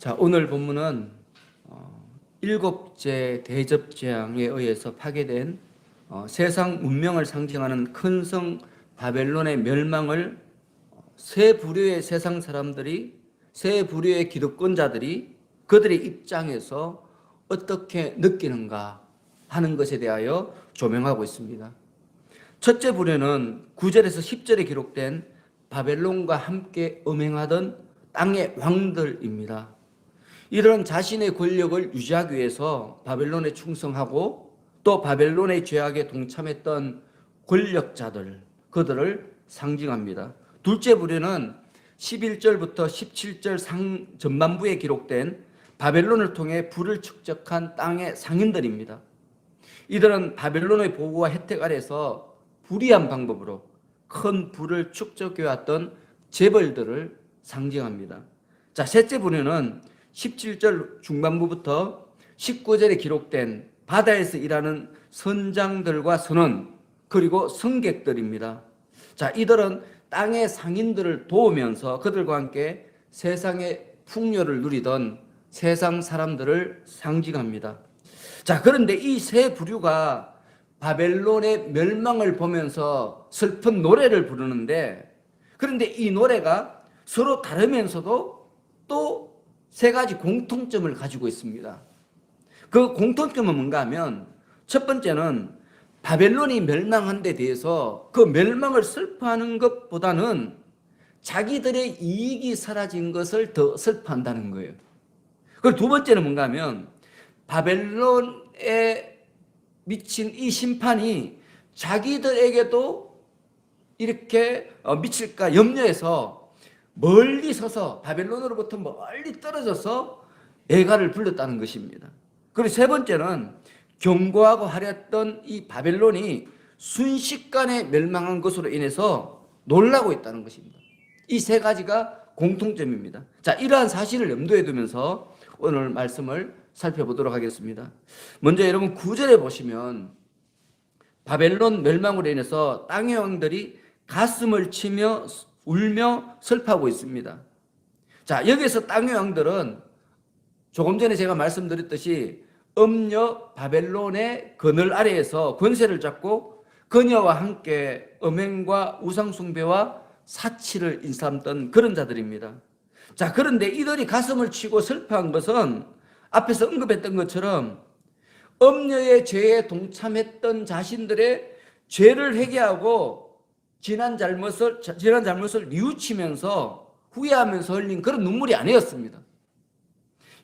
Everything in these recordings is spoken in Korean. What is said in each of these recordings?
자, 오늘 본문은 일곱째 대접 재앙에 의해서 파괴된 세상 문명을 상징하는 큰 성 바벨론의 멸망을 세 부류의 세상 사람들이, 세 부류의 기득권자들이 그들의 입장에서 어떻게 느끼는가 하는 것에 대하여 조명하고 있습니다. 첫째 부류는 9절에서 10절에 기록된 바벨론과 함께 음행하던 땅의 왕들입니다. 이런 자신의 권력을 유지하기 위해서 바벨론에 충성하고 또 바벨론의 죄악에 동참했던 권력자들, 그들을 상징합니다. 둘째 부류는 11절부터 17절 전반부에 기록된 바벨론을 통해 부를 축적한 땅의 상인들입니다. 이들은 바벨론의 보호와 혜택 아래서 불의한 방법으로 큰 부를 축적해왔던 재벌들을 상징합니다. 자, 셋째 부류는 17절 중반부부터 19절에 기록된 바다에서 일하는 선장들과 선원 그리고 승객들입니다. 자, 이들은 땅의 상인들을 도우면서 그들과 함께 세상의 풍요를 누리던 세상 사람들을 상징합니다. 자, 그런데 이 세 부류가 바벨론의 멸망을 보면서 슬픈 노래를 부르는데, 그런데 이 노래가 서로 다르면서도 또 세 가지 공통점을 가지고 있습니다. 그 공통점은 뭔가 하면 첫 번째는 바벨론이 멸망한 데 대해서 그 멸망을 슬퍼하는 것보다는 자기들의 이익이 사라진 것을 더 슬퍼한다는 거예요. 그리고 두 번째는 뭔가 하면 바벨론에 미친 이 심판이 자기들에게도 이렇게 미칠까 염려해서 멀리 서서 바벨론으로부터 멀리 떨어져서 애가를 불렀다는 것입니다. 그리고 세 번째는 견고하고 화려했던 이 바벨론이 순식간에 멸망한 것으로 인해서 놀라고 있다는 것입니다. 이 세 가지가 공통점입니다. 자, 이러한 사실을 염두에 두면서 오늘 말씀을 살펴보도록 하겠습니다. 먼저 여러분 9절에 보시면 바벨론 멸망으로 인해서 땅의 왕들이 가슴을 치며 울며 슬퍼하고 있습니다. 자, 여기서 땅의 왕들은 조금 전에 제가 말씀드렸듯이 음녀 바벨론의 그늘 아래에서 권세를 잡고 그녀와 함께 음행과 우상숭배와 사치를 인삼던 그런 자들입니다. 자, 그런데 이들이 가슴을 치고 슬퍼한 것은 앞에서 언급했던 것처럼 음녀의 죄에 동참했던 자신들의 죄를 회개하고 지난 잘못을 뉘우치면서 후회하면서 흘린 그런 눈물이 아니었습니다.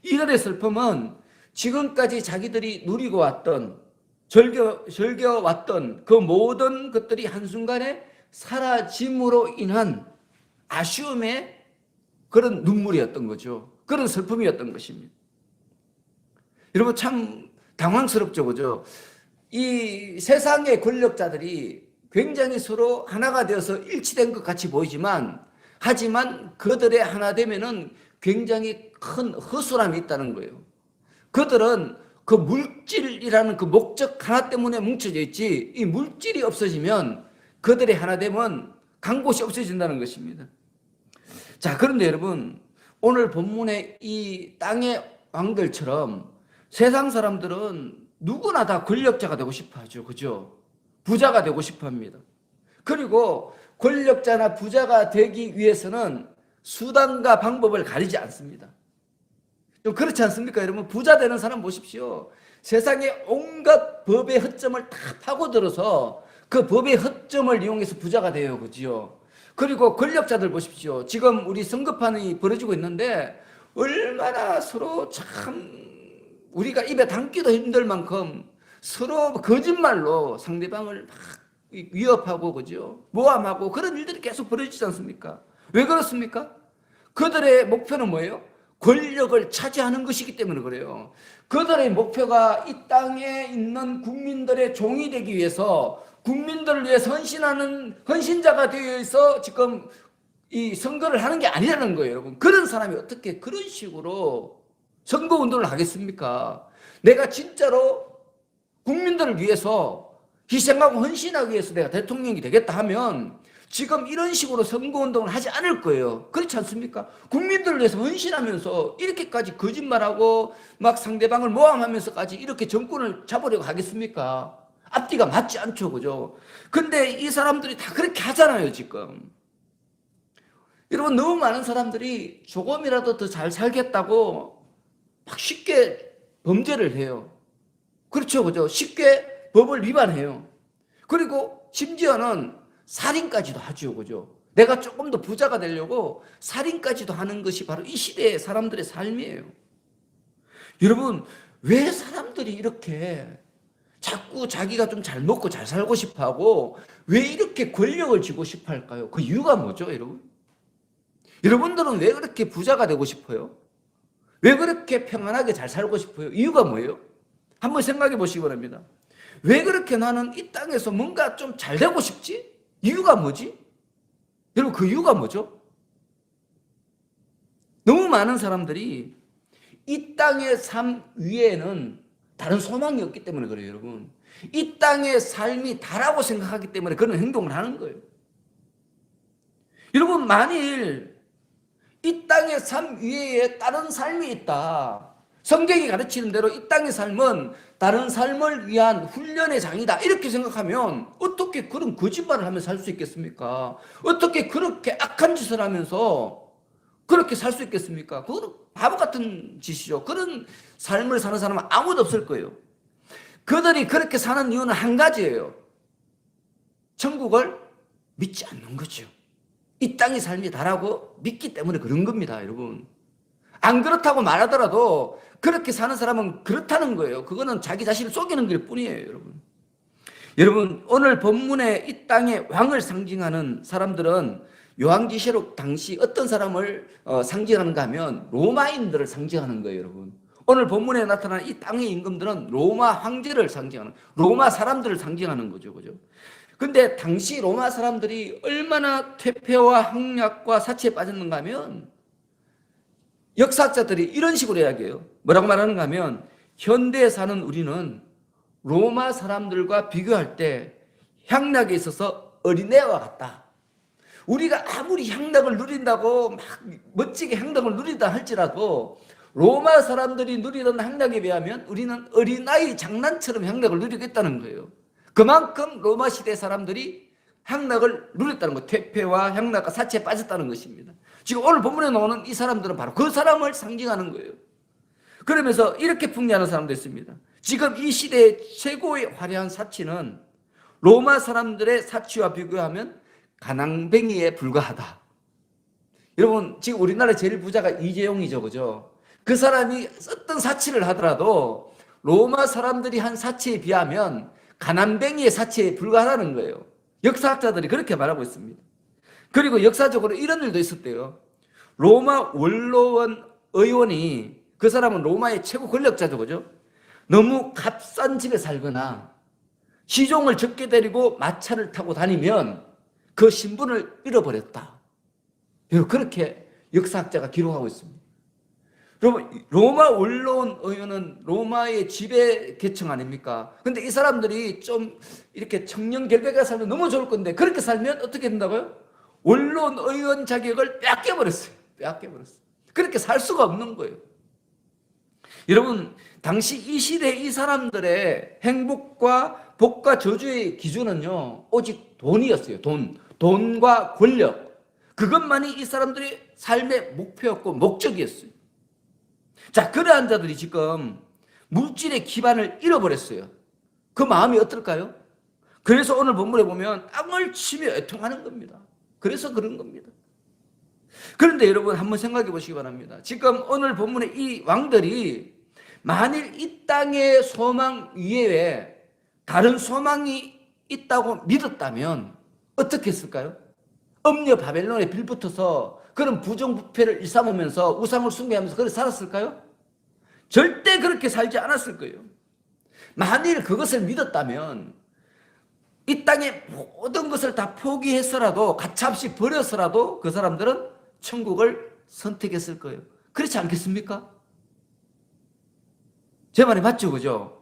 이들의 슬픔은 지금까지 자기들이 누리고 왔던 즐겨왔던 그 모든 것들이 한순간에 사라짐으로 인한 아쉬움의 그런 눈물이었던 거죠. 그런 슬픔이었던 것입니다. 여러분 참 당황스럽죠, 그죠? 이 세상의 권력자들이 굉장히 서로 하나가 되어서 일치된 것 같이 보이지만, 하지만 그들의 하나 되면은 굉장히 큰 허술함이 있다는 거예요. 그들은 그 물질이라는 그 목적 하나 때문에 뭉쳐져 있지, 이 물질이 없어지면 그들의 하나 되면 간 곳이 없어진다는 것입니다. 자, 그런데 여러분 오늘 본문의 이 땅의 왕들처럼 세상 사람들은 누구나 다 권력자가 되고 싶어 하죠. 그죠? 부자가 되고 싶어 합니다. 그리고 권력자나 부자가 되기 위해서는 수단과 방법을 가리지 않습니다. 좀 그렇지 않습니까? 여러분 부자 되는 사람 보십시오. 세상의 온갖 법의 허점을 다 파고들어서 그 법의 허점을 이용해서 부자가 돼요. 그죠? 그리고 권력자들 보십시오. 지금 우리 선거판이 벌어지고 있는데 얼마나 서로 참 우리가 입에 담기도 힘들 만큼 서로 거짓말로 상대방을 막 위협하고, 그죠? 모함하고 그런 일들이 계속 벌어지지 않습니까? 왜 그렇습니까? 그들의 목표는 뭐예요? 권력을 차지하는 것이기 때문에 그래요. 그들의 목표가 이 땅에 있는 국민들의 종이 되기 위해서, 국민들을 위해서 헌신하는 헌신자가 되어서 지금 이 선거를 하는 게 아니라는 거예요, 여러분. 그런 사람이 어떻게 그런 식으로 선거운동을 하겠습니까? 내가 진짜로 국민들을 위해서 희생하고 헌신하기 위해서 내가 대통령이 되겠다 하면 지금 이런 식으로 선거운동을 하지 않을 거예요. 그렇지 않습니까? 국민들을 위해서 헌신하면서 이렇게까지 거짓말하고 막 상대방을 모함하면서까지 이렇게 정권을 잡으려고 하겠습니까? 앞뒤가 맞지 않죠, 그죠? 근데 이 사람들이 다 그렇게 하잖아요, 지금. 여러분, 너무 많은 사람들이 조금이라도 더 잘 살겠다고 막 쉽게 범죄를 해요. 그렇죠, 그죠? 쉽게 법을 위반해요. 그리고 심지어는 살인까지도 하죠, 그죠? 내가 조금 더 부자가 되려고 살인까지도 하는 것이 바로 이 시대의 사람들의 삶이에요. 여러분, 왜 사람들이 이렇게 자꾸 자기가 좀 잘 먹고 잘 살고 싶어 하고 왜 이렇게 권력을 쥐고 싶어 할까요? 그 이유가 뭐죠, 여러분? 여러분들은 왜 그렇게 부자가 되고 싶어요? 왜 그렇게 평안하게 잘 살고 싶어요? 이유가 뭐예요? 한번 생각해 보시기 바랍니다. 왜 그렇게 나는 이 땅에서 뭔가 좀 잘 되고 싶지? 이유가 뭐지? 여러분, 그 이유가 뭐죠? 너무 많은 사람들이 이 땅의 삶 위에는 다른 소망이 없기 때문에 그래요, 여러분. 이 땅의 삶이 다라고 생각하기 때문에 그런 행동을 하는 거예요. 여러분, 만일 이 땅의 삶 위에 다른 삶이 있다. 성경이 가르치는 대로 이 땅의 삶은 다른 삶을 위한 훈련의 장이다. 이렇게 생각하면 어떻게 그런 거짓말을 하면서 살 수 있겠습니까? 어떻게 그렇게 악한 짓을 하면서 그렇게 살 수 있겠습니까? 그건 바보 같은 짓이죠. 그런 삶을 사는 사람은 아무도 없을 거예요. 그들이 그렇게 사는 이유는 한 가지예요. 천국을 믿지 않는 거죠. 이 땅의 삶이 다라고 믿기 때문에 그런 겁니다, 여러분. 안 그렇다고 말하더라도 그렇게 사는 사람은 그렇다는 거예요. 그거는 자기 자신을 속이는 것 뿐이에요, 여러분. 여러분, 오늘 본문에 이 땅의 왕을 상징하는 사람들은 요한계시록 당시 어떤 사람을 상징하는가 하면 로마인들을 상징하는 거예요, 여러분. 오늘 본문에 나타난 이 땅의 임금들은 로마 황제를 상징하는, 로마 사람들을 상징하는 거죠, 그죠? 근데 당시 로마 사람들이 얼마나 퇴폐와 학략과 사치에 빠졌는가 하면 역사학자들이 이런 식으로 이야기해요. 뭐라고 말하는가 하면 현대에 사는 우리는 로마 사람들과 비교할 때 향락에 있어서 어린애와 같다. 우리가 아무리 향락을 누린다고 막 멋지게 향락을 누리다 할지라도 로마 사람들이 누리던 향락에 비하면 우리는 어린아이 장난처럼 향락을 누리고 있다는 거예요. 그만큼 로마 시대 사람들이 향락을 누렸다는 거, 퇴폐와 향락과 사치에 빠졌다는 것입니다. 지금 오늘 본문에 나오는 이 사람들은 바로 그 사람을 상징하는 거예요. 그러면서 이렇게 풍리하는 사람도 있습니다. 지금 이 시대의 최고의 화려한 사치는 로마 사람들의 사치와 비교하면 가난뱅이에 불과하다. 여러분, 지금 우리나라 제일 부자가 이재용이죠, 그죠? 그 사람이 어떤 사치를 하더라도 로마 사람들이 한 사치에 비하면 가난뱅이의 사치에 불과하다는 거예요. 역사학자들이 그렇게 말하고 있습니다. 그리고 역사적으로 이런 일도 있었대요. 로마 원로원 의원이, 그 사람은 로마의 최고 권력자죠, 그죠? 너무 값싼 집에 살거나 시종을 적게 데리고 마차를 타고 다니면 그 신분을 잃어버렸다. 그렇게 역사학자가 기록하고 있습니다. 여러분, 로마 원로원 의원은 로마의 지배 계층 아닙니까? 근데 이 사람들이 좀 이렇게 청년 결백하게 살면 너무 좋을 건데 그렇게 살면 어떻게 된다고요? 원로원 의원 자격을 뺏겨버렸어요. 뺏겨버렸어요. 그렇게 살 수가 없는 거예요. 여러분, 당시 이 시대 이 사람들의 행복과 복과 저주의 기준은요, 오직 돈이었어요. 돈과 권력. 그것만이 이 사람들의 삶의 목표였고 목적이었어요. 자, 그러한 자들이 지금 물질의 기반을 잃어버렸어요. 그 마음이 어떨까요? 그래서 오늘 본문에 보면 땅을 치며 애통하는 겁니다. 그래서 그런 겁니다. 그런데 여러분, 한번 생각해 보시기 바랍니다. 지금 오늘 본문에 이 왕들이 만일 이 땅의 소망 이외에 다른 소망이 있다고 믿었다면 어떻게 했을까요? 음녀 바벨론에 빌붙어서 그런 부정부패를 일삼으면서 우상을 숭배하면서 그렇게 살았을까요? 절대 그렇게 살지 않았을 거예요. 만일 그것을 믿었다면 이 땅의 모든 것을 다 포기했어라도, 가차없이 버려서라도 그 사람들은 천국을 선택했을 거예요. 그렇지 않겠습니까? 제 말이 맞죠, 그죠?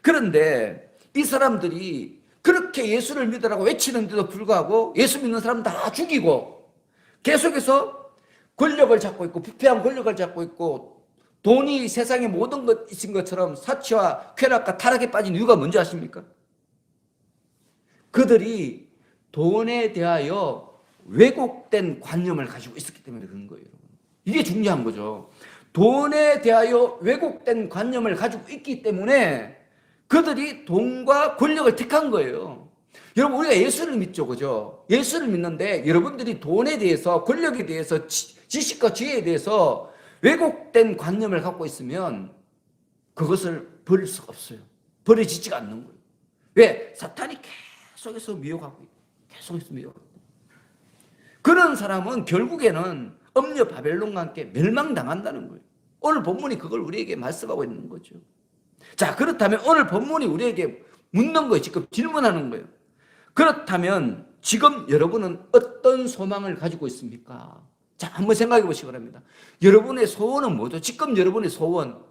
그런데 이 사람들이 그렇게 그렇게 예수를 믿으라고 외치는데도 불구하고 예수 믿는 사람 다 죽이고 계속해서 권력을 잡고 있고 부패한 권력을 잡고 있고 돈이 세상의 모든 것인 것처럼 사치와 쾌락과 타락에 빠진 이유가 뭔지 아십니까? 그들이 돈에 대하여 왜곡된 관념을 가지고 있었기 때문에 그런 거예요. 이게 중요한 거죠. 돈에 대하여 왜곡된 관념을 가지고 있기 때문에 그들이 돈과 권력을 택한 거예요. 여러분, 우리가 예수를 믿죠, 그죠? 예수를 믿는데 여러분들이 돈에 대해서, 권력에 대해서, 지식과 지혜에 대해서 왜곡된 관념을 갖고 있으면 그것을 버릴 수가 없어요. 버려지지가 않는 거예요. 왜? 사탄이 계속해서 미혹하고 있고, 계속해서 미혹하고 있고. 그런 사람은 결국에는 음녀 바벨론과 함께 멸망당한다는 거예요. 오늘 본문이 그걸 우리에게 말씀하고 있는 거죠. 자, 그렇다면 오늘 본문이 우리에게 묻는 거예요. 지금 질문하는 거예요. 그렇다면 지금 여러분은 어떤 소망을 가지고 있습니까? 자, 한번 생각해 보시기 바랍니다. 여러분의 소원은 뭐죠? 지금 여러분의 소원,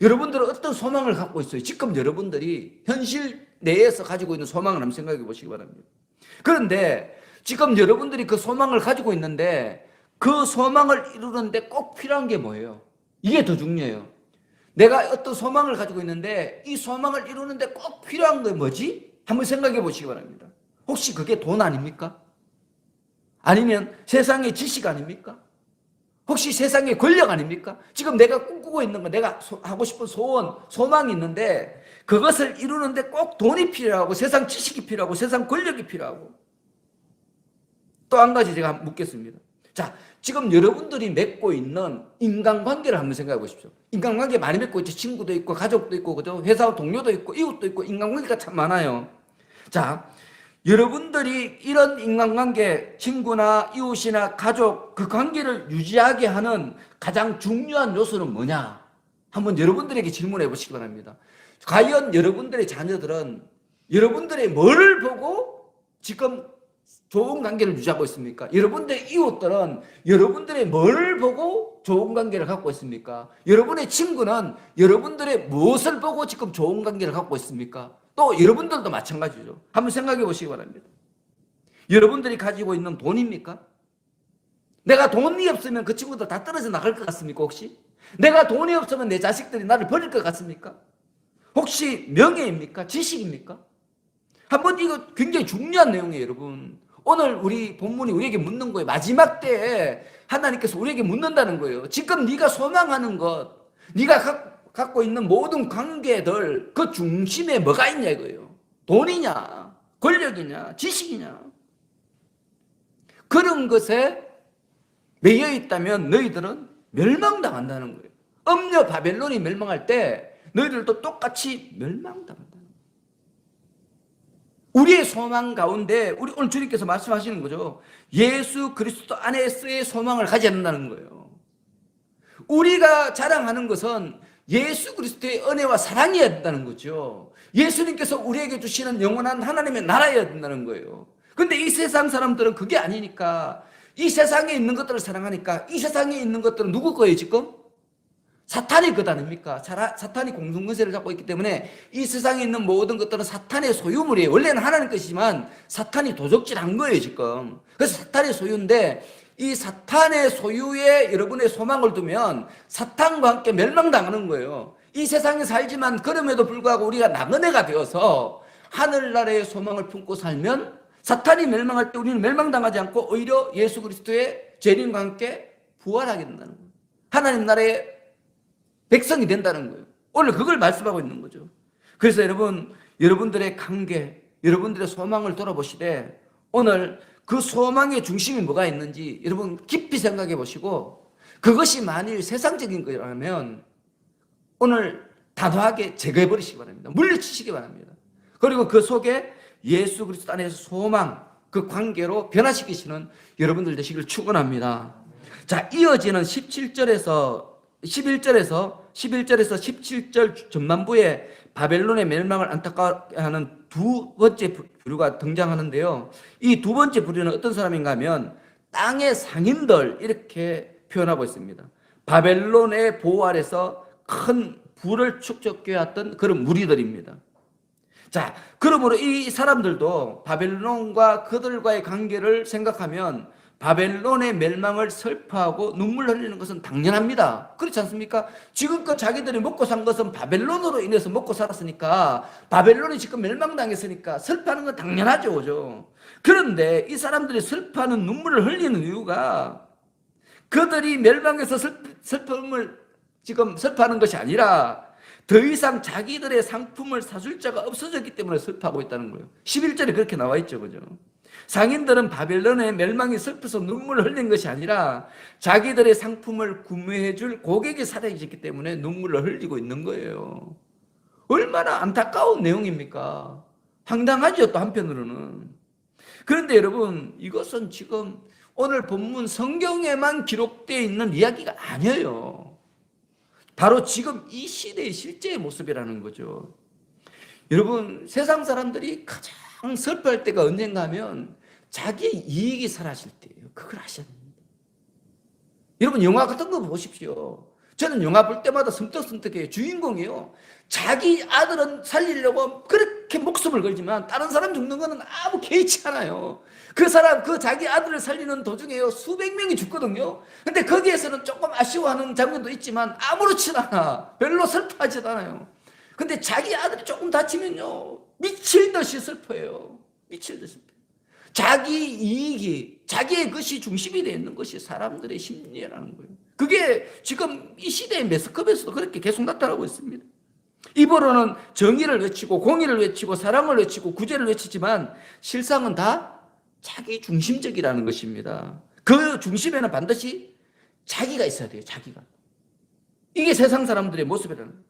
여러분들은 어떤 소망을 갖고 있어요? 지금 여러분들이 현실 내에서 가지고 있는 소망을 한번 생각해 보시기 바랍니다. 그런데 지금 여러분들이 그 소망을 가지고 있는데 그 소망을 이루는데 꼭 필요한 게 뭐예요? 이게 더 중요해요. 내가 어떤 소망을 가지고 있는데 이 소망을 이루는데 꼭 필요한 게 뭐지? 한번 생각해 보시기 바랍니다. 혹시 그게 돈 아닙니까? 아니면 세상의 지식 아닙니까? 혹시 세상의 권력 아닙니까? 지금 내가 꿈꾸고 있는 거, 내가 하고 싶은 소원, 소망이 있는데 그것을 이루는데 꼭 돈이 필요하고 세상 지식이 필요하고 세상 권력이 필요하고 또 한 가지 제가 묻겠습니다. 자, 지금 여러분들이 맺고 있는 인간관계를 한번 생각해 보십시오. 인간관계 많이 맺고 있죠. 친구도 있고 가족도 있고 그죠? 회사 동료도 있고 이웃도 있고 인간관계가 참 많아요. 자, 여러분들이 이런 인간관계, 친구나 이웃이나 가족 그 관계를 유지하게 하는 가장 중요한 요소는 뭐냐? 한번 여러분들에게 질문해 보시기 바랍니다. 과연 여러분들의 자녀들은 여러분들의 뭐를 보고 지금 좋은 관계를 유지하고 있습니까? 여러분들의 이웃들은 여러분들의 뭘 보고 좋은 관계를 갖고 있습니까? 여러분의 친구는 여러분들의 무엇을 보고 지금 좋은 관계를 갖고 있습니까? 또 여러분들도 마찬가지죠. 한번 생각해 보시기 바랍니다. 여러분들이 가지고 있는 돈입니까? 내가 돈이 없으면 그 친구들 다 떨어져 나갈 것 같습니까? 혹시? 내가 돈이 없으면 내 자식들이 나를 버릴 것 같습니까? 혹시 명예입니까? 지식입니까? 한번 이거 굉장히 중요한 내용이에요, 여러분. 오늘 우리 본문이 우리에게 묻는 거예요. 마지막 때에 하나님께서 우리에게 묻는다는 거예요. 지금 네가 소망하는 것, 네가 갖고 있는 모든 관계들 그 중심에 뭐가 있냐 이거예요. 돈이냐, 권력이냐, 지식이냐. 그런 것에 매여 있다면 너희들은 멸망당한다는 거예요. 음녀 바벨론이 멸망할 때 너희들도 똑같이 멸망당한다. 우리의 소망 가운데 우리 오늘 주님께서 말씀하시는 거죠. 예수 그리스도 안에서의 소망을 가져야 한다는 거예요. 우리가 자랑하는 것은 예수 그리스도의 은혜와 사랑이어야 된다는 거죠. 예수님께서 우리에게 주시는 영원한 하나님의 나라여야 된다는 거예요. 근데 이 세상 사람들은 그게 아니니까 이 세상에 있는 것들을 사랑하니까 이 세상에 있는 것들은 누구 거예요 지금? 사탄의 것 아닙니까? 사탄이 공동권세를 잡고 있기 때문에 이 세상에 있는 모든 것들은 사탄의 소유물이에요. 원래는 하나님 것이지만 사탄이 도적질한 거예요 지금. 그래서 사탄의 소유인데 이 사탄의 소유에 여러분의 소망을 두면 사탄과 함께 멸망당하는 거예요. 이 세상에 살지만 그럼에도 불구하고 우리가 나그네가 되어서 하늘나라의 소망을 품고 살면 사탄이 멸망할 때 우리는 멸망당하지 않고 오히려 예수 그리스도의 재림과 함께 부활하게 된다는 거예요. 하나님 나라의 백성이 된다는 거예요. 오늘 그걸 말씀하고 있는 거죠. 그래서 여러분들의 관계, 여러분들의 소망을 돌아보시되 오늘 그 소망의 중심이 뭐가 있는지 여러분 깊이 생각해 보시고 그것이 만일 세상적인 거라면 오늘 단호하게 제거해 버리시기 바랍니다. 물리치시기 바랍니다. 그리고 그 속에 예수 그리스도 안에서 소망, 그 관계로 변화시키시는 여러분들 되시기를 축원합니다. 자, 이어지는 11절에서 17절 전반부에 바벨론의 멸망을 안타까워하는 두 번째 부류가 등장하는데요. 이 두 번째 부류는 어떤 사람인가 하면 땅의 상인들 이렇게 표현하고 있습니다. 바벨론의 보호 아래서 큰 부를 축적해 왔던 그런 무리들입니다. 자, 그러므로 이 사람들도 바벨론과 그들과의 관계를 생각하면 바벨론의 멸망을 슬퍼하고 눈물 흘리는 것은 당연합니다. 그렇지 않습니까? 지금껏 자기들이 먹고 산 것은 바벨론으로 인해서 먹고 살았으니까, 바벨론이 지금 멸망당했으니까 슬퍼하는 건 당연하죠. 그죠? 그런데 이 사람들이 슬퍼하는 눈물을 흘리는 이유가 그들이 멸망해서 슬픔을 지금 슬퍼하는 것이 아니라 더 이상 자기들의 상품을 사줄 자가 없어졌기 때문에 슬퍼하고 있다는 거예요. 11절에 그렇게 나와 있죠. 그죠? 상인들은 바벨론의 멸망이 슬퍼서 눈물을 흘린 것이 아니라 자기들의 상품을 구매해 줄 고객이 사라졌기 때문에 눈물을 흘리고 있는 거예요. 얼마나 안타까운 내용입니까? 황당하죠, 또 한편으로는. 그런데 여러분, 이것은 지금 오늘 본문 성경에만 기록되어 있는 이야기가 아니에요. 바로 지금 이 시대의 실제의 모습이라는 거죠. 여러분, 세상 사람들이 가장 슬퍼할 때가 언젠가 하면 자기의 이익이 사라질 때예요. 그걸 아셔야 됩니다. 여러분, 영화 같은 거 보십시오. 저는 영화 볼 때마다 섬뜩섬뜩해요. 주인공이요, 자기 아들은 살리려고 그렇게 목숨을 걸지만 다른 사람 죽는 거는 아무 개의치 않아요. 그 사람, 그 자기 아들을 살리는 도중에요, 수백 명이 죽거든요. 근데 거기에서는 조금 아쉬워하는 장면도 있지만 아무렇지도 않아. 별로 슬퍼하지도 않아요. 근데 자기 아들이 조금 다치면요, 미칠 듯이 슬퍼해요. 미칠 듯이 슬퍼요. 자기 이익이, 자기의 것이 중심이 되어 있는 것이 사람들의 심리라는 거예요. 그게 지금 이 시대의 매스컴에서도 그렇게 계속 나타나고 있습니다. 입으로는 정의를 외치고 공의를 외치고 사랑을 외치고 구제를 외치지만 실상은 다 자기 중심적이라는 것입니다. 그 중심에는 반드시 자기가 있어야 돼요. 자기가. 이게 세상 사람들의 모습이라는 거예요.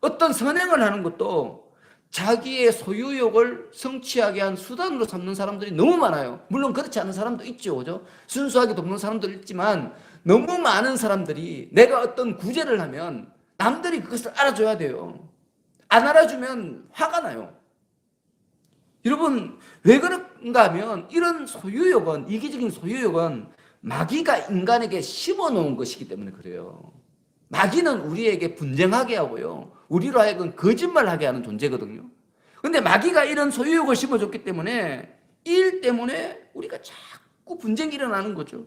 어떤 선행을 하는 것도 자기의 소유욕을 성취하게 한 수단으로 삼는 사람들이 너무 많아요. 물론 그렇지 않은 사람도 있죠. 그죠? 순수하게 돕는 사람도 있지만 너무 많은 사람들이 내가 어떤 구제를 하면 남들이 그것을 알아줘야 돼요. 안 알아주면 화가 나요. 여러분, 왜 그런가 하면 이런 소유욕은, 이기적인 소유욕은 마귀가 인간에게 심어놓은 것이기 때문에 그래요. 마귀는 우리에게 분쟁하게 하고요, 우리로 하여금 거짓말하게 하는 존재거든요. 근데 마귀가 이런 소유욕을 심어줬기 때문에 일 때문에 우리가 자꾸 분쟁이 일어나는 거죠.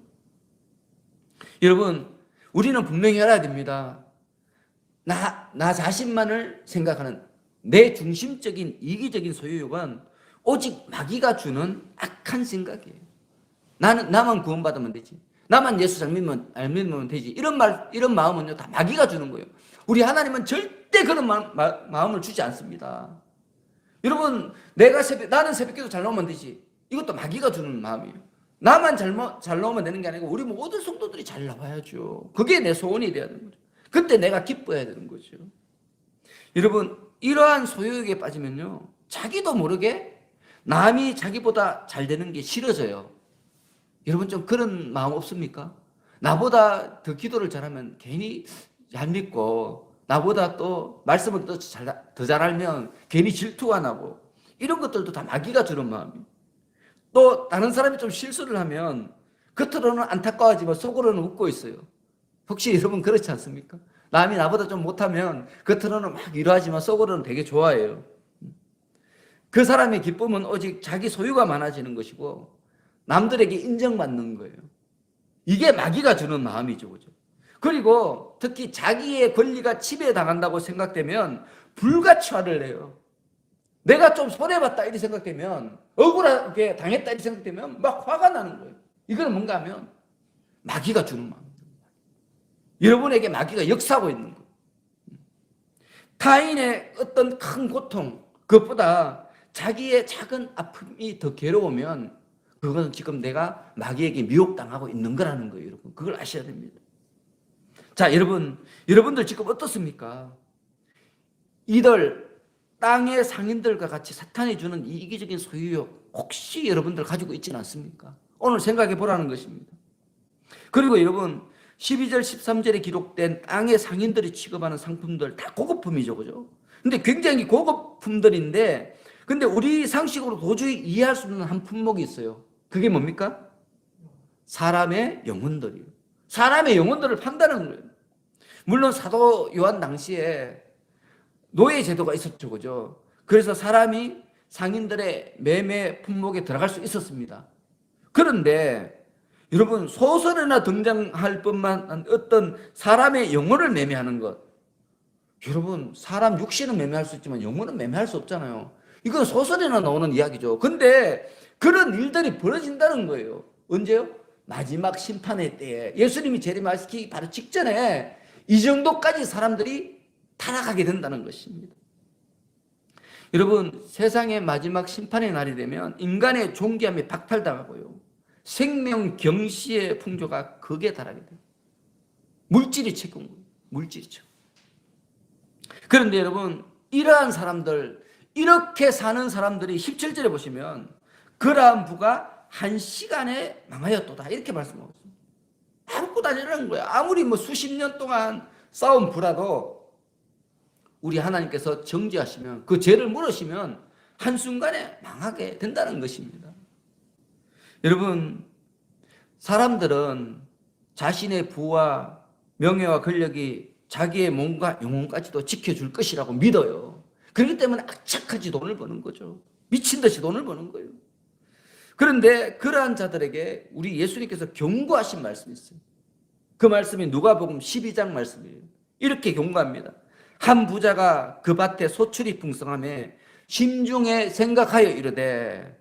여러분, 우리는 분명히 알아야 됩니다. 나 자신만을 생각하는 내 중심적인 이기적인 소유욕은 오직 마귀가 주는 악한 생각이에요. 나만 구원받으면 되지, 나만 예수 잘 믿으면 되지, 이런 마음은요, 다 마귀가 주는 거예요. 우리 하나님은 절대 그런 마음을 주지 않습니다. 여러분, 나는 새벽기도 잘 나오면 되지, 이것도 마귀가 주는 마음이에요. 나만 잘 나오면 되는 게 아니고 우리 모든 성도들이 잘 나와야죠. 그게 내 소원이 돼야 되는 거죠. 그때 내가 기뻐해야 되는 거죠. 여러분, 이러한 소유욕에 빠지면요, 자기도 모르게 남이 자기보다 잘 되는 게 싫어져요. 여러분, 좀 그런 마음 없습니까? 나보다 더 기도를 잘하면 괜히 잘 믿고, 나보다 또 말씀을 더 잘 알면 괜히 질투가 나고, 이런 것들도 다 마귀가 주는 마음이에요. 또 다른 사람이 좀 실수를 하면 겉으로는 안타까워하지만 속으로는 웃고 있어요. 혹시 여러분 그렇지 않습니까? 남이 나보다 좀 못하면 겉으로는 막 위로하지만 속으로는 되게 좋아해요. 그 사람의 기쁨은 오직 자기 소유가 많아지는 것이고 남들에게 인정받는 거예요. 이게 마귀가 주는 마음이죠. 그죠? 그리고 특히 자기의 권리가 침해당한다고 생각되면 불같이 화를 내요. 내가 좀 손해봤다 이렇게 생각되면, 억울하게 당했다 이렇게 생각되면 막 화가 나는 거예요. 이건 뭔가 하면 마귀가 주는 마음입니다. 여러분에게 마귀가 역사하고 있는 거예요. 타인의 어떤 큰 고통, 그것보다 자기의 작은 아픔이 더 괴로우면 그건 지금 내가 마귀에게 미혹당하고 있는 거라는 거예요. 여러분, 그걸 아셔야 됩니다. 자, 여러분들 지금 어떻습니까? 이들 땅의 상인들과 같이 사탄이 주는 이 이기적인 소유욕 혹시 여러분들 가지고 있지는 않습니까? 오늘 생각해 보라는 것입니다. 그리고 여러분, 12절 13절에 기록된 땅의 상인들이 취급하는 상품들 다 고급품이죠. 그죠? 근데 굉장히 고급품들인데, 근데 우리 상식으로 도저히 이해할 수 없는 한 품목이 있어요. 그게 뭡니까? 사람의 영혼들이에요. 사람의 영혼들을 판다는 거예요. 물론 사도 요한 당시에 노예 제도가 있었죠. 그죠? 그래서 사람이 상인들의 매매 품목에 들어갈 수 있었습니다. 그런데 여러분, 소설에나 등장할 법만 어떤 사람의 영혼을 매매하는 것, 여러분, 사람 육신은 매매할 수 있지만 영혼은 매매할 수 없잖아요. 이건 소설에나 나오는 이야기죠. 근데 그런 일들이 벌어진다는 거예요. 언제요? 마지막 심판의 때에, 예수님이 재림하시기 바로 직전에 이 정도까지 사람들이 타락하게 된다는 것입니다. 여러분, 세상의 마지막 심판의 날이 되면 인간의 존귀함이 박탈당하고요, 생명 경시의 풍조가 극에 달하게 돼요. 물질이 최고인 거예요. 물질이 최고. 그런데 여러분, 이러한 사람들, 이렇게 사는 사람들이 17절에 보시면 그러한 부가 한 시간에 망하였도다, 이렇게 말씀하고 있습니다. 아무것도 아니라는 거예요. 아무리 수십 년 동안 쌓은 부라도 우리 하나님께서 정죄하시면, 그 죄를 물으시면 한순간에 망하게 된다는 것입니다. 여러분, 사람들은 자신의 부와 명예와 권력이 자기의 몸과 영혼까지도 지켜줄 것이라고 믿어요. 그렇기 때문에 악착같이 돈을 버는 거죠. 미친 듯이 돈을 버는 거예요. 그런데 그러한 자들에게 우리 예수님께서 경고하신 말씀이 있어요. 그 말씀이 누가복음 12장 말씀이에요. 이렇게 경고합니다. 한 부자가 그 밭에 소출이 풍성하며 심중에 생각하여 이르되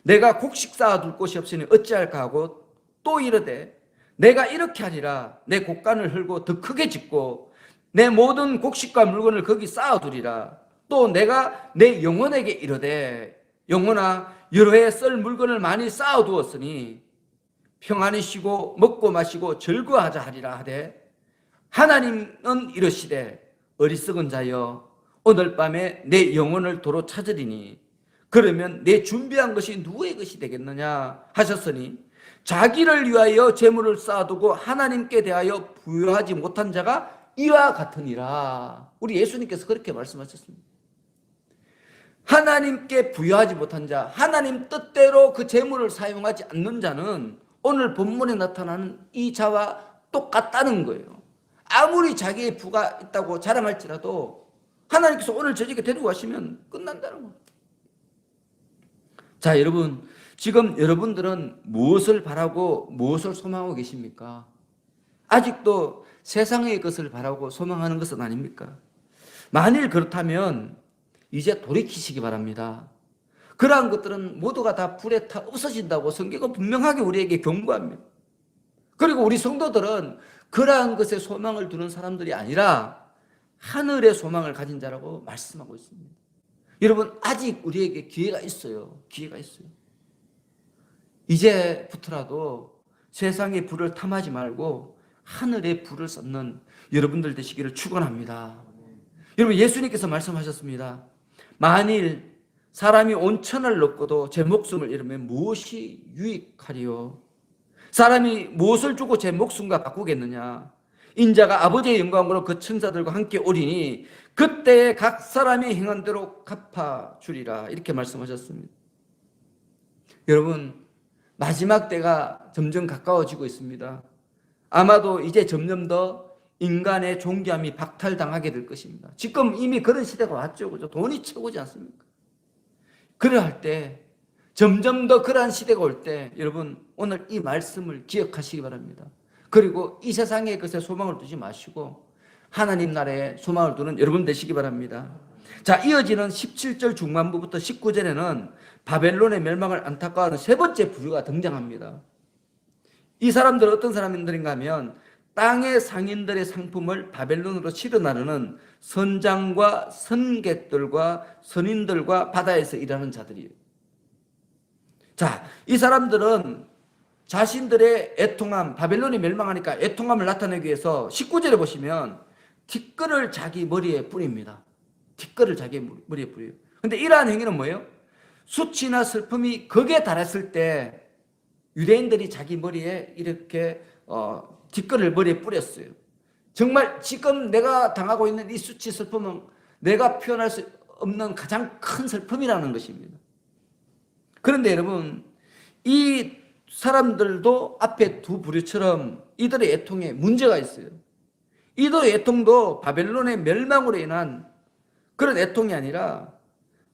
내가 곡식 쌓아둘 곳이 없으니 어찌할까 하고, 또 이르되 내가 이렇게 하리라. 내 곡간을 헐고 더 크게 짓고 내 모든 곡식과 물건을 거기 쌓아두리라. 또 내가 내 영혼에게 이르되 영혼아, 여러 해 쓸 물건을 많이 쌓아두었으니 평안히 쉬고 먹고 마시고 즐거워하자 하리라 하되, 하나님은 이러시되 어리석은 자여, 오늘 밤에 내 영혼을 도로 찾으리니 그러면 내 준비한 것이 누구의 것이 되겠느냐 하셨으니, 자기를 위하여 재물을 쌓아두고 하나님께 대하여 부여하지 못한 자가 이와 같으니라. 우리 예수님께서 그렇게 말씀하셨습니다. 하나님께 부여하지 못한 자, 하나님 뜻대로 그 재물을 사용하지 않는 자는 오늘 본문에 나타나는 이 자와 똑같다는 거예요. 아무리 자기의 부가 있다고 자랑할지라도 하나님께서 오늘 저녁에 데리고 가시면 끝난다는 거예요. 자, 여러분, 지금 여러분들은 무엇을 바라고 무엇을 소망하고 계십니까? 아직도 세상의 것을 바라고 소망하는 것은 아닙니까? 만일 그렇다면 이제 돌이키시기 바랍니다. 그러한 것들은 모두가 다 불에 타 없어진다고 성경은 분명하게 우리에게 경고합니다. 그리고 우리 성도들은 그러한 것에 소망을 두는 사람들이 아니라 하늘의 소망을 가진 자라고 말씀하고 있습니다. 여러분, 아직 우리에게 기회가 있어요. 기회가 있어요. 이제부터라도 세상의 불을 탐하지 말고 하늘의 불을 쏟는 여러분들 되시기를 축원합니다. 여러분, 예수님께서 말씀하셨습니다. 만일 사람이 온 천을 얻고도 제 목숨을 잃으면 무엇이 유익하리요? 사람이 무엇을 주고 제 목숨과 바꾸겠느냐? 인자가 아버지의 영광으로 그 천사들과 함께 오리니 그때에 각 사람이 행한 대로 갚아주리라. 이렇게 말씀하셨습니다. 여러분, 마지막 때가 점점 가까워지고 있습니다. 아마도 이제 점점 더 인간의 존귀함이 박탈당하게 될 것입니다. 지금 이미 그런 시대가 왔죠. 그죠? 돈이 최고지 않습니까? 그러할 때, 점점 더 그러한 시대가 올 때, 여러분, 오늘 이 말씀을 기억하시기 바랍니다. 그리고 이 세상의 것에 소망을 두지 마시고 하나님 나라에 소망을 두는 여러분 되시기 바랍니다. 자, 이어지는 17절 중반부부터 19절에는 바벨론의 멸망을 안타까워하는 세 번째 부류가 등장합니다. 이 사람들은 어떤 사람들인가 하면 땅의 상인들의 상품을 바벨론으로 실어 나르는 선장과 선객들과 선인들과 바다에서 일하는 자들이에요. 자, 이 사람들은 자신들의 애통함, 바벨론이 멸망하니까 애통함을 나타내기 위해서 19절에 보시면 티끌을 자기 머리에 뿌립니다. 티끌을 자기 머리에 뿌려요. 근데 이러한 행위는 뭐예요? 수치나 슬픔이 극에 달했을 때 유대인들이 자기 머리에 이렇게 티끌을 머리에 뿌렸어요. 정말 지금 내가 당하고 있는 이 수치 슬픔은 내가 표현할 수 없는 가장 큰 슬픔이라는 것입니다. 그런데 여러분, 이 사람들도 앞에 두 부류처럼 이들의 애통에 문제가 있어요. 이들의 애통도 바벨론의 멸망으로 인한 그런 애통이 아니라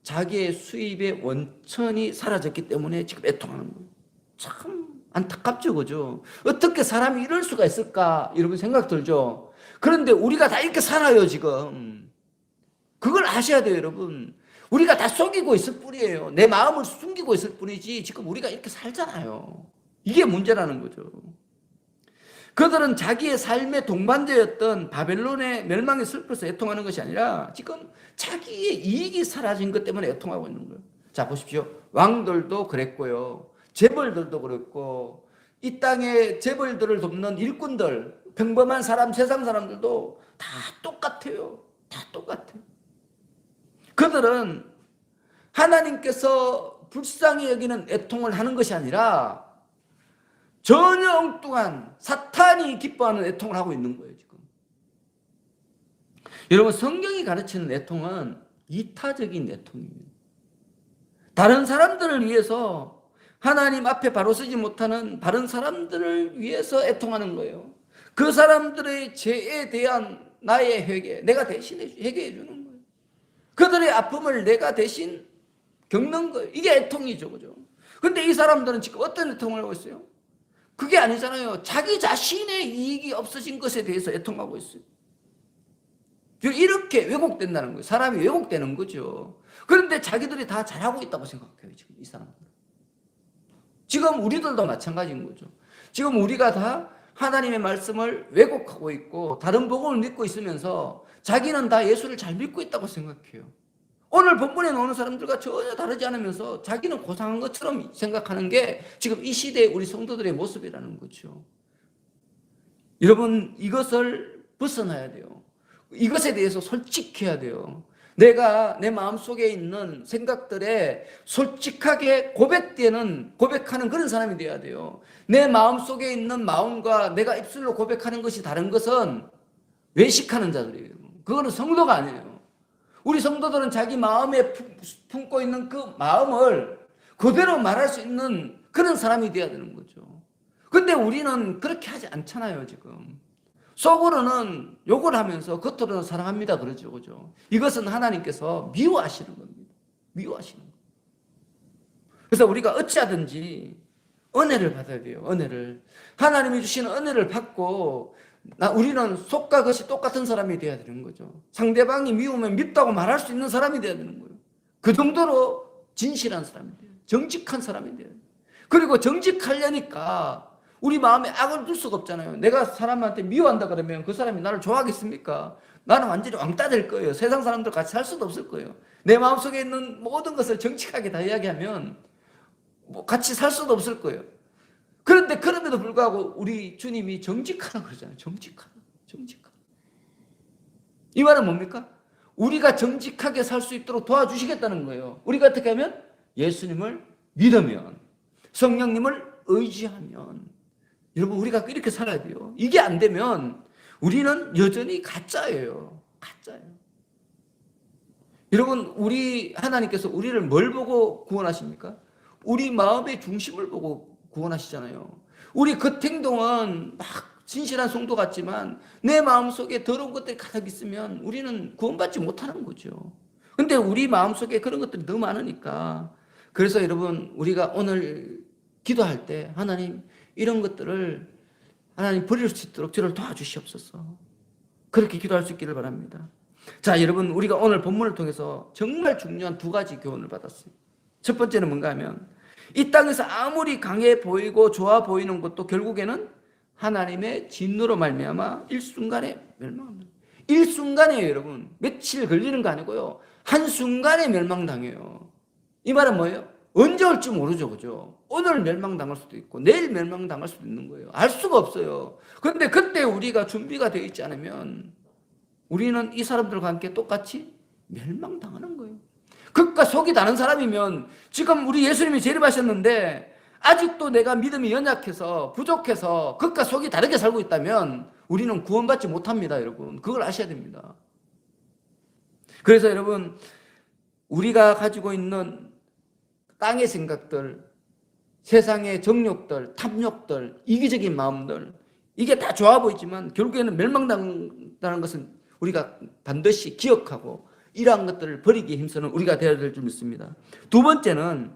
자기의 수입의 원천이 사라졌기 때문에 지금 애통하는 거예요. 참 안타깝죠, 그죠? 어떻게 사람이 이럴 수가 있을까? 여러분 생각 들죠? 그런데 우리가 다 이렇게 살아요, 지금. 그걸 아셔야 돼요, 여러분. 우리가 다 속이고 있을 뿐이에요. 내 마음을 숨기고 있을 뿐이지 지금 우리가 이렇게 살잖아요. 이게 문제라는 거죠. 그들은 자기의 삶의 동반자였던 바벨론의 멸망에 슬퍼서 애통하는 것이 아니라 지금 자기의 이익이 사라진 것 때문에 애통하고 있는 거예요. 자, 보십시오. 왕들도 그랬고요. 재벌들도 그랬고, 이 땅의 재벌들을 돕는 일꾼들, 평범한 사람, 세상 사람들도 다 똑같아요. 다 똑같아요. 그들은 하나님께서 불쌍히 여기는 애통을 하는 것이 아니라 전혀 엉뚱한 사탄이 기뻐하는 애통을 하고 있는 거예요, 지금. 여러분, 성경이 가르치는 애통은 이타적인 애통입니다. 다른 사람들을 위해서 하나님 앞에 바로 서지 못하는 다른 사람들을 위해서 애통하는 거예요. 그 사람들의 죄에 대한 나의 회개, 내가 대신 회개해 주는 거예요. 그들의 아픔을 내가 대신 겪는 거예요. 이게 애통이죠, 그죠? 근데 이 사람들은 지금 어떤 애통을 하고 있어요? 그게 아니잖아요. 자기 자신의 이익이 없어진 것에 대해서 애통하고 있어요. 이렇게 왜곡된다는 거예요. 사람이 왜곡되는 거죠. 그런데 자기들이 다 잘하고 있다고 생각해요, 지금 이 사람들. 지금 우리들도 마찬가지인 거죠. 지금 우리가 다 하나님의 말씀을 왜곡하고 있고 다른 복음을 믿고 있으면서 자기는 다 예수를 잘 믿고 있다고 생각해요. 오늘 본문에 나오는 사람들과 전혀 다르지 않으면서 자기는 고상한 것처럼 생각하는 게 지금 이 시대의 우리 성도들의 모습이라는 거죠. 여러분, 이것을 벗어나야 돼요. 이것에 대해서 솔직해야 돼요. 내가 내 마음속에 있는 생각들에 솔직하게 고백하는 그런 사람이 되어야 돼요. 내 마음속에 있는 마음과 내가 입술로 고백하는 것이 다른 것은 외식하는 자들이에요. 그거는 성도가 아니에요. 우리 성도들은 자기 마음에 품고 있는 그 마음을 그대로 말할 수 있는 그런 사람이 되어야 되는 거죠. 근데 우리는 그렇게 하지 않잖아요, 지금. 속으로는 욕을 하면서 겉으로는 사랑합니다, 그러죠, 그죠? 이것은 하나님께서 미워하시는 겁니다. 미워하시는 겁니다. 그래서 우리가 어찌하든지 은혜를 받아야 돼요, 은혜를. 하나님이 주시는 은혜를 받고 우리는 속과 겉이 똑같은 사람이 되어야 되는 거죠. 상대방이 미우면 밉다고 말할 수 있는 사람이 되어야 되는 거예요. 그 정도로 진실한 사람이 돼요. 정직한 사람이 돼요. 그리고 정직하려니까 우리 마음에 악을 둘 수가 없잖아요. 내가 사람한테 미워한다 그러면 그 사람이 나를 좋아하겠습니까? 나는 완전히 왕따 될 거예요. 세상 사람들 같이 살 수도 없을 거예요. 내 마음속에 있는 모든 것을 정직하게 다 이야기하면 같이 살 수도 없을 거예요. 그런데 그럼에도 불구하고 우리 주님이 정직하라 그러잖아요. 정직하라. 이 말은 뭡니까? 우리가 정직하게 살 수 있도록 도와주시겠다는 거예요. 우리가 어떻게 하면? 예수님을 믿으면, 성령님을 의지하면. 여러분, 우리가 이렇게 살아야 돼요. 이게 안 되면 우리는 여전히 가짜예요. 여러분, 하나님께서 우리를 뭘 보고 구원하십니까? 우리 마음의 중심을 보고 구원하시잖아요. 우리 겉행동은 막 진실한 성도 같지만 내 마음속에 더러운 것들이 가득 있으면 우리는 구원받지 못하는 거죠. 근데 우리 마음속에 그런 것들이 너무 많으니까. 그래서 여러분, 우리가 오늘 기도할 때 하나님, 이런 것들을 하나님 버릴 수 있도록 저를 도와주시옵소서. 그렇게 기도할 수 있기를 바랍니다. 자, 여러분, 우리가 오늘 본문을 통해서 정말 중요한 두 가지 교훈을 받았어요. 첫 번째는 뭔가 하면 이 땅에서 아무리 강해 보이고 좋아 보이는 것도 결국에는 하나님의 진노로 말미암아 일순간에 멸망합니다. 일순간이에요, 여러분. 며칠 걸리는 거 아니고요. 한순간에 멸망당해요. 이 말은 뭐예요? 언제 올지 모르죠, 그죠? 오늘 멸망당할 수도 있고 내일 멸망당할 수도 있는 거예요. 알 수가 없어요. 그런데 그때 우리가 준비가 되어 있지 않으면 우리는 이 사람들과 함께 똑같이 멸망당하는 거예요. 겉과 속이 다른 사람이면 지금 우리 예수님이 재림하셨는데 아직도 내가 믿음이 연약해서 부족해서 겉과 속이 다르게 살고 있다면 우리는 구원받지 못합니다, 여러분. 그걸 아셔야 됩니다. 그래서 여러분, 우리가 가지고 있는 땅의 생각들, 세상의 정욕들, 탐욕들, 이기적인 마음들, 이게 다 좋아 보이지만 결국에는 멸망당한다는 것은 우리가 반드시 기억하고 이러한 것들을 버리기에 힘쓰는 우리가 되어야 될 줄 믿습니다. 두 번째는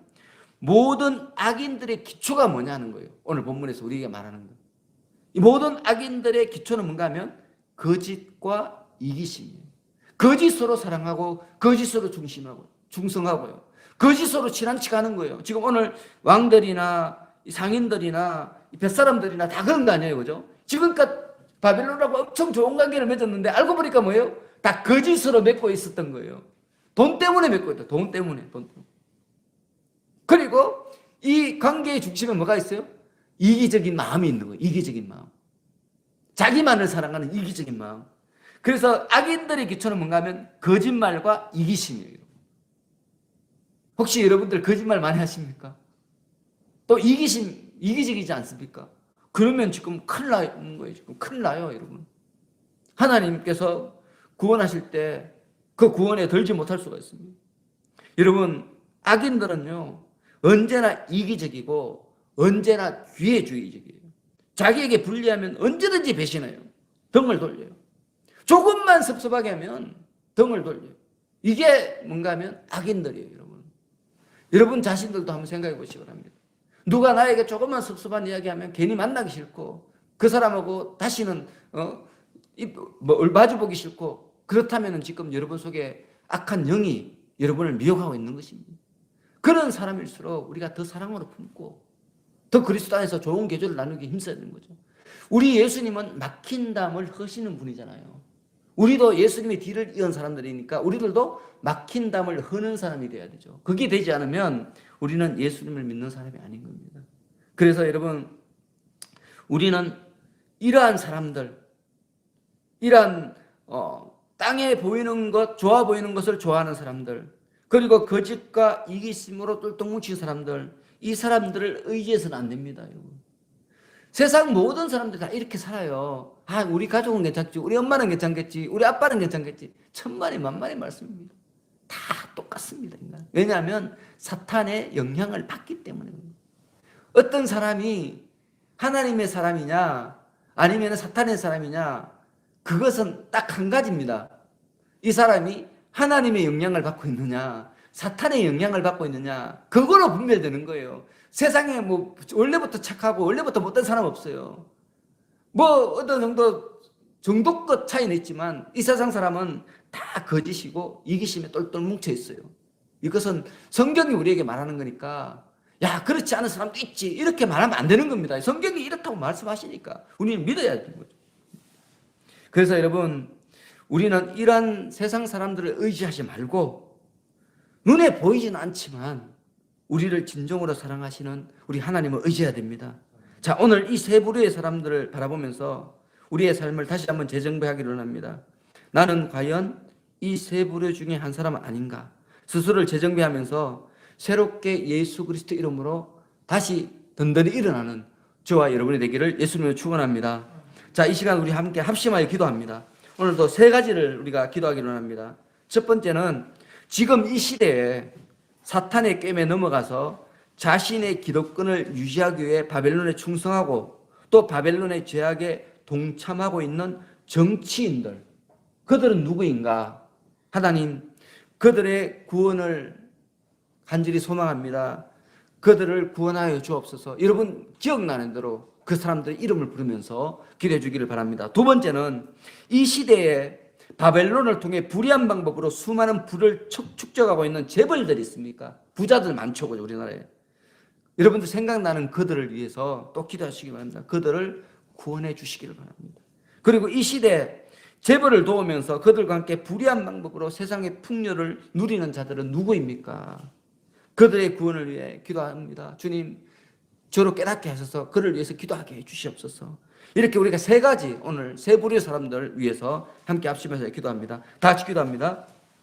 모든 악인들의 기초가 뭐냐는 거예요. 오늘 본문에서 우리에게 말하는 거. 이 모든 악인들의 기초는 뭔가 하면 거짓과 이기심이에요. 거짓으로 사랑하고 거짓으로 충성하고요. 거짓으로 친한 척 하는 거예요. 지금 오늘 왕들이나 상인들이나 뱃사람들이나 다 그런 거 아니에요. 그죠? 지금껏 바벨론하고 엄청 좋은 관계를 맺었는데 알고 보니까 뭐예요? 다 거짓으로 맺고 있었던 거예요. 돈 때문에 맺고 있다. 돈 때문에. 그리고 이 관계의 중심에 뭐가 있어요? 이기적인 마음이 있는 거예요. 이기적인 마음. 자기만을 사랑하는 이기적인 마음. 그래서 악인들의 기초는 뭔가 하면 거짓말과 이기심이에요. 혹시 여러분들 거짓말 많이 하십니까? 또 이기적이지 않습니까? 그러면 지금 큰일 나는 거예요. 지금 큰일 나요, 여러분. 하나님께서 구원하실 때 그 구원에 덜지 못할 수가 있습니다. 여러분, 악인들은요, 언제나 이기적이고 언제나 기회주의적이에요. 자기에게 불리하면 언제든지 배신해요. 등을 돌려요. 조금만 섭섭하게 하면 등을 돌려요. 이게 뭔가 하면 악인들이에요, 여러분. 여러분 자신들도 한번 생각해 보시기 바랍니다. 누가 나에게 조금만 섭섭한 이야기하면 괜히 만나기 싫고 그 사람하고 다시는 마주보기 싫고, 그렇다면 지금 여러분 속에 악한 영이 여러분을 미혹하고 있는 것입니다. 그런 사람일수록 우리가 더 사랑으로 품고 더 그리스도 안에서 좋은 계절을 나누기 힘써야 되는 거죠. 우리 예수님은 막힌 담을 허시는 분이잖아요. 우리도 예수님의 뒤를 이은 사람들이니까 우리들도 막힌 담을 허는 사람이 돼야 되죠. 그게 되지 않으면 우리는 예수님을 믿는 사람이 아닌 겁니다. 그래서 여러분, 우리는 이러한 사람들, 이러한 땅에 보이는 것, 좋아 보이는 것을 좋아하는 사람들, 그리고 거짓과 이기심으로 똘똘 뭉친 사람들, 이 사람들을 의지해서는 안 됩니다, 여러분. 세상 모든 사람들 다 이렇게 살아요. 우리 가족은 괜찮지, 우리 엄마는 괜찮겠지, 우리 아빠는 괜찮겠지. 천만의 만만의 말씀입니다. 다 똑같습니다, 인간. 왜냐하면 사탄의 영향을 받기 때문에. 어떤 사람이 하나님의 사람이냐 아니면 사탄의 사람이냐, 그것은 딱 한 가지입니다. 이 사람이 하나님의 영향을 받고 있느냐 사탄의 영향을 받고 있느냐, 그걸로 분별되는 거예요. 세상에 뭐 원래부터 착하고 원래부터 못된 사람 없어요. 뭐 어떤 정도껏 차이는 있지만 이 세상 사람은 다 거짓이고 이기심에 똘똘 뭉쳐 있어요. 이것은 성경이 우리에게 말하는 거니까 야, 그렇지 않은 사람도 있지 이렇게 말하면 안 되는 겁니다. 성경이 이렇다고 말씀하시니까 우리는 믿어야 되는 거죠. 그래서 여러분, 우리는 이런 세상 사람들을 의지하지 말고 눈에 보이지는 않지만 우리를 진정으로 사랑하시는 우리 하나님을 의지해야 됩니다. 자, 오늘 이 세 부류의 사람들을 바라보면서 우리의 삶을 다시 한번 재정비하기를 원합니다. 나는 과연 이 세 부류 중에 한 사람은 아닌가? 스스로를 재정비하면서 새롭게 예수 그리스도 이름으로 다시 든든히 일어나는 저와 여러분이 되기를 예수님으로 축원합니다. 자, 이 시간 우리 함께 합심하여 기도합니다. 오늘도 세 가지를 우리가 기도하기를 원합니다. 첫 번째는 지금 이 시대에 사탄의 꿰매 넘어가서 자신의 기득권을 유지하기 위해 바벨론에 충성하고 또 바벨론의 죄악에 동참하고 있는 정치인들, 그들은 누구인가? 하나님, 그들의 구원을 간절히 소망합니다. 그들을 구원하여 주옵소서. 여러분 기억나는 대로 그 사람들의 이름을 부르면서 기도해 주기를 바랍니다. 두 번째는 이 시대에 바벨론을 통해 불의한 방법으로 수많은 부를 축적하고 있는 재벌들이 있습니까? 부자들 많죠, 우리나라에. 여러분들 생각나는 그들을 위해서 또 기도하시기 바랍니다. 그들을 구원해 주시기를 바랍니다. 그리고 이 시대에 재벌을 도우면서 그들과 함께 불의한 방법으로 세상의 풍요를 누리는 자들은 누구입니까? 그들의 구원을 위해 기도합니다. 주님, 저로 깨닫게 하셔서 그를 위해서 기도하게 해 주시옵소서. 이렇게 우리가 세 가지, 오늘 세 부류의 사람들 위해서 함께 합심해서 기도합니다. 다 같이 기도합니다.